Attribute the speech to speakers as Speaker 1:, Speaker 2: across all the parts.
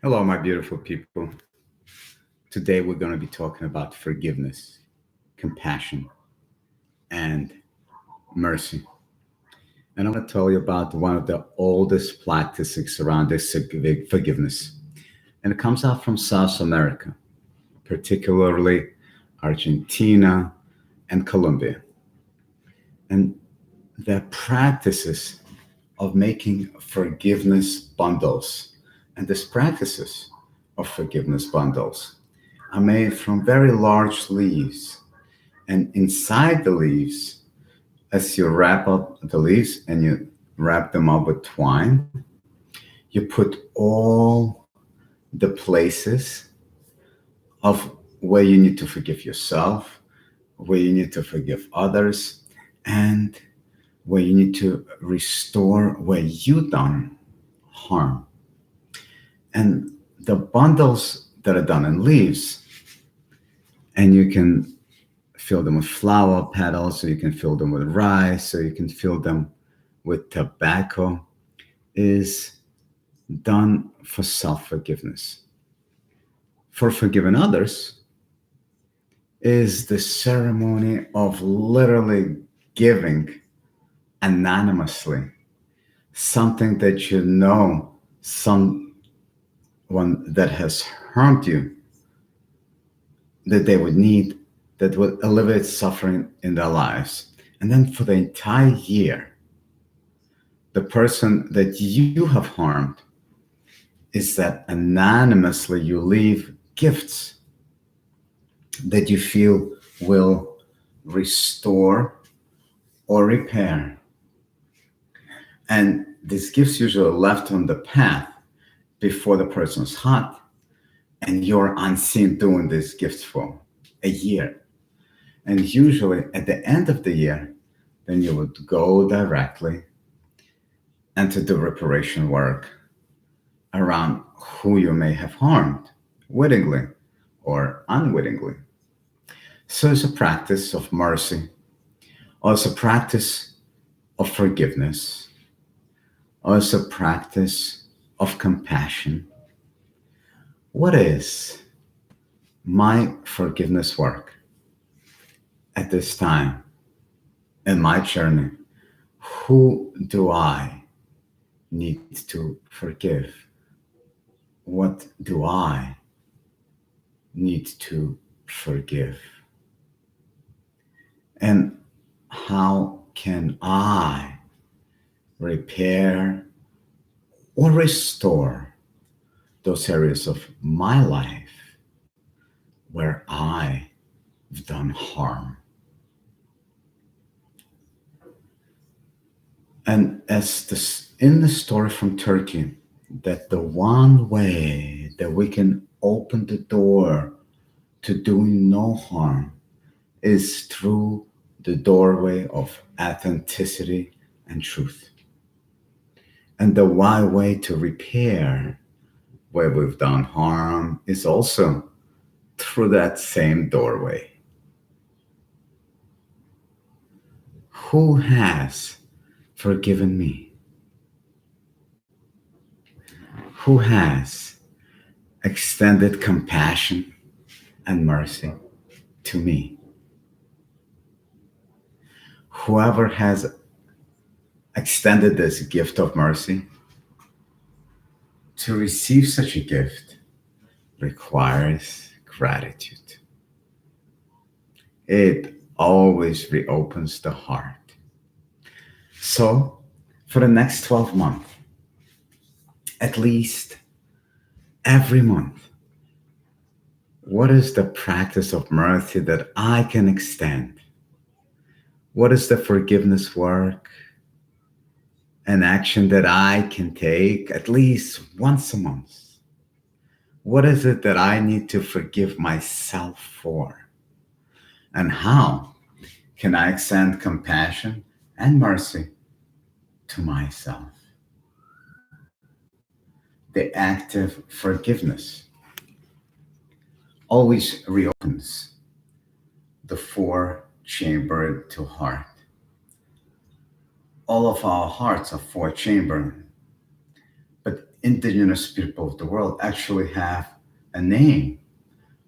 Speaker 1: Hello, my beautiful people. Today we're going to be talking about forgiveness, compassion, and mercy. And I'm going to tell you about one of the oldest practices around this forgiveness. And it comes out from South America, particularly Argentina and Colombia. And the practices of making forgiveness bundles. And these practices of forgiveness bundles are made from very large leaves. And inside the leaves, as you wrap up the leaves and you wrap them up with twine, you put all the places of where you need to forgive yourself, where you need to forgive others, and where you need to restore where you done harm. And the bundles that are done in leaves, and you can fill them with flower petals, or you can fill them with rice, or you can fill them with tobacco, is done for self forgiveness. For forgiving others is the ceremony of literally giving anonymously something that you know someone that has harmed you that they would need, that would alleviate suffering in their lives. And then for the entire year, the person that you have harmed is that anonymously you leave gifts that you feel will restore or repair. And these gifts usually are left on the path before the person's hot, and you're unseen doing these gifts for a year. And usually at the end of the year, then you would go directly and to do reparation work around who you may have harmed, wittingly or unwittingly. So it's a practice of mercy, or it's a practice of forgiveness, or it's a practice of compassion. What is my forgiveness work at this time in my journey? Who do I need to forgive? What do I need to forgive? And how can I repair or restore those areas of my life where I've done harm? And as this in the story from Turkey, that the one way that we can open the door to doing no harm is through the doorway of authenticity and truth. And the why way to repair where we've done harm is also through that same doorway. Who has forgiven me? Who has extended compassion and mercy to me? Whoever has extended this gift of mercy, to receive such a gift requires gratitude. It always reopens the heart. So, for the next 12 months, at least every month, what is the practice of mercy that I can extend? What is the forgiveness work, an action that I can take at least once a month? What is it that I need to forgive myself for? And how can I extend compassion and mercy to myself? The active forgiveness always reopens the four chambered to heart. All of our hearts are four chambered, but indigenous people of the world actually have a name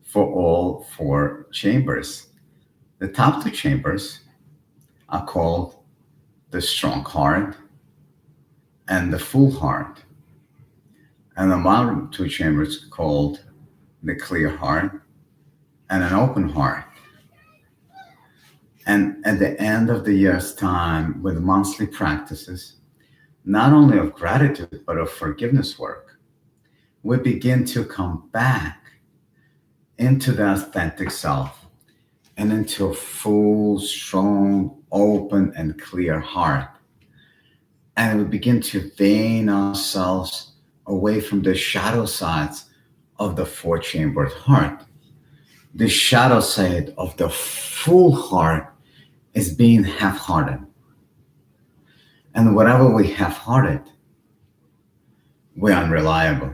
Speaker 1: for all four chambers. The top two chambers are called the strong heart and the full heart, and the bottom two chambers called the clear heart and an open heart. And at the end of the year's time, with monthly practices, not only of gratitude, but of forgiveness work, we begin to come back into the authentic self and into a full, strong, open, and clear heart. And we begin to vein ourselves away from the shadow sides of the four chambered heart. The shadow side of the full heart is being half hearted. And whatever we half hearted, we're unreliable.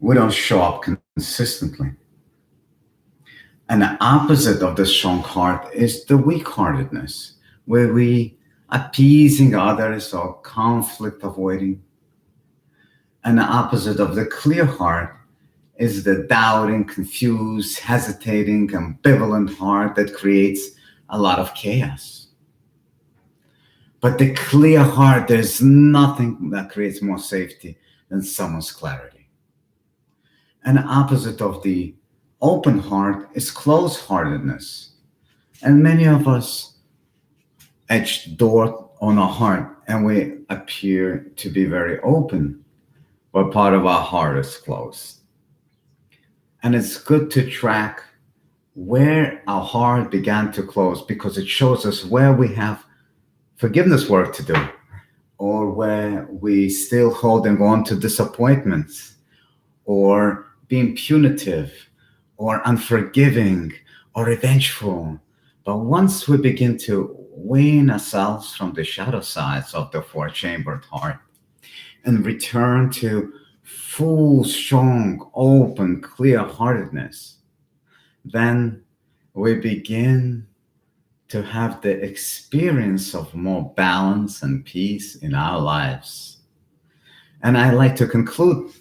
Speaker 1: We don't show up consistently. And the opposite of the strong heart is the weak heartedness, where we appeasing others or conflict avoiding. And the opposite of the clear heart is the doubting, confused, hesitating, ambivalent heart that creates a lot of chaos. But the clear heart, there's nothing that creates more safety than someone's clarity. And the opposite of the open heart is closed heartedness. And many of us etch door on our heart and we appear to be very open, but part of our heart is closed. And it's good to track where our heart began to close because it shows us where we have forgiveness work to do or where we still holding on to disappointments or being punitive or unforgiving or revengeful. But once we begin to wean ourselves from the shadow sides of the four chambered heart and return to full, strong, open, clear heartedness, then we begin to have the experience of more balance and peace in our lives. And I like to conclude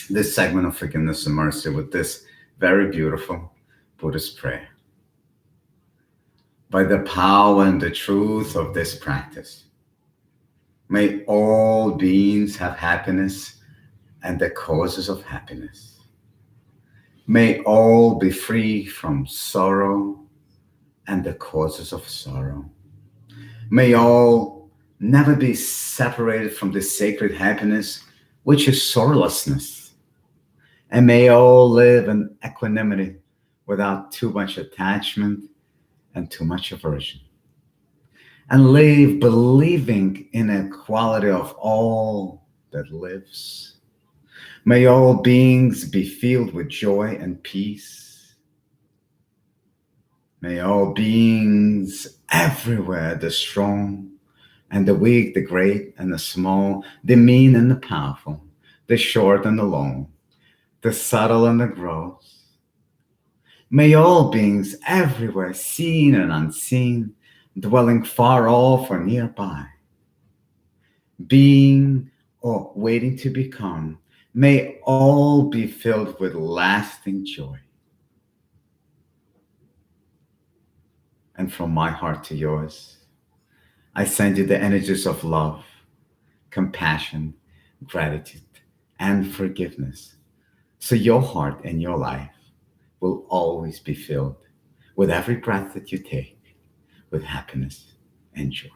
Speaker 1: this segment of Forgiveness and Mercy with this very beautiful Buddhist prayer. By the power and the truth of this practice, may all beings have happiness and the causes of happiness. May all be free from sorrow and the causes of sorrow. May all never be separated from the sacred happiness, which is sorrowlessness. And may all live in equanimity without too much attachment and too much aversion. And live believing in a quality of all that lives. May all beings be filled with joy and peace. May all beings everywhere, the strong and the weak, the great and the small, the mean and the powerful, the short and the long, the subtle and the gross. May all beings everywhere, seen and unseen, dwelling far off or nearby, being or waiting to become, may all be filled with lasting joy. And from my heart to yours, I send you the energies of love, compassion, gratitude, and forgiveness. So your heart and your life will always be filled with every breath that you take with happiness and joy.